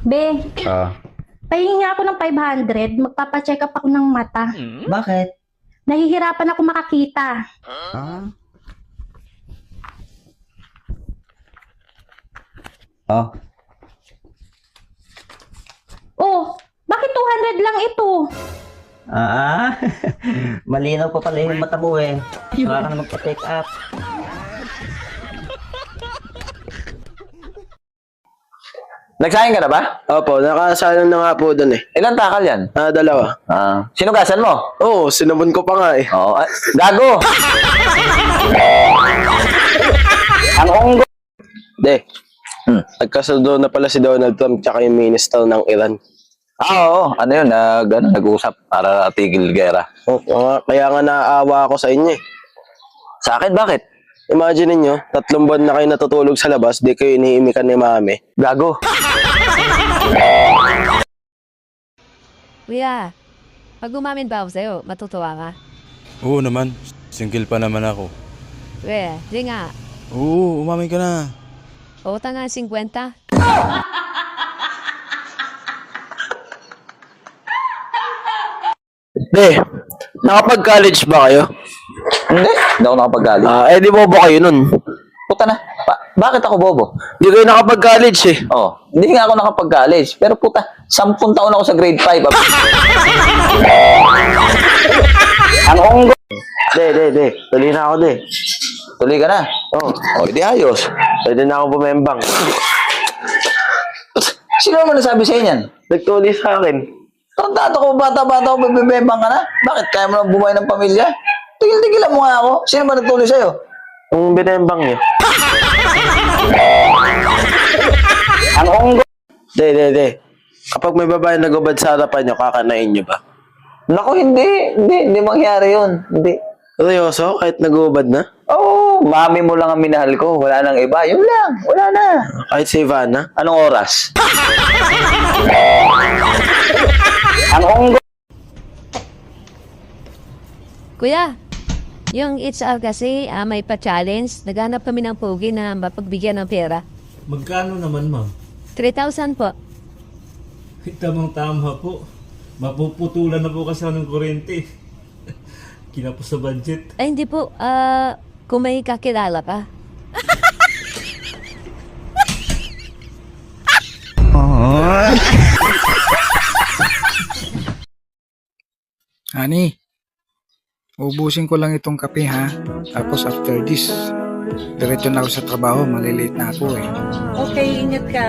Be, Ah, pahingi ako ng 500. Magpapacheck up ako ng mata. bakit? Nahihirapan ako makakita. Ah? Oh, Oh, bakit 200 lang ito? ah, malinaw pa pala yung mata mo eh. Wala ka na magpa-check up. Nagsahin ka na ba? Opo, nakasalan na nga po doon eh. Ilan takal yan? Dalawa. Sinugasan mo? Oo, sinabon ko pa nga eh. Oo. Ay, gago! Ang unggo. De, nagkasundo na pala si Donald Trump tsaka yung minister ng Iran. Oo. Ano yun? Nag-usap para tigil gera. Kaya nga naaawa ako sa inyo eh. Sa akin, bakit? Imagine niyo, 3 buwan na kayo natutulog sa labas, di kayo iniimikan ni mami. Gago. Kuya, pag umamin ba ako sa'yo, matutuwa ka? Oo naman. Single pa naman ako. Kuya, di nga. Oo, umamin ka na. Utang nga 50. De, nakapag-college ba kayo? Hindi ako nakapag-galing. Di bobo kayo nun. Puta na. Bakit ako bobo? Di kayo nakapag-college eh. Oh, hindi nga ako nakapag-college. Pero puta, 10 taon ako sa grade 5. Ang unggo. De. Tuloy na ako de. Tuloy ka na. Oh, Oh, hindi ayos. pwede na ako bumembang. Sino naman nasabi sa inyan? Nagtuloy sa akin. Tanda ko, bata-bata ako, bebebang ka na. Bakit? Kaya mo na bumuhay ng pamilya? Tigil-tigilan mo nga ako. Sino ba nagtuloy sa'yo? Yung binembang niyo. Ang unggo. De. Kapag may babae nagubad sa harapan niyo, kakanain niyo ba? Naku, hindi mangyari yun. Hindi. Seryoso? Kahit nagubad na? Oo, mami mo lang ang minahal ko. Wala nang iba. Yun lang. Wala na. Kahit si Ivana? Anong oras? Ang unggo. Kuya, yung HR kasi may pa-challenge. Naghanap kami ng pogi na mapagbigyan ng pera. Magkano naman, ma'am? 3,000 po. Tamang-tama po. Mapuputulan na po kasi ako ng kuryente. Kinapos sa budget. Ay, hindi po. Kung may kakilala ka. Honey, ubusin ko lang itong kape ha. Tapos after this, diretso na ako sa trabaho. Malilate na ako eh. Okay, ingat ka.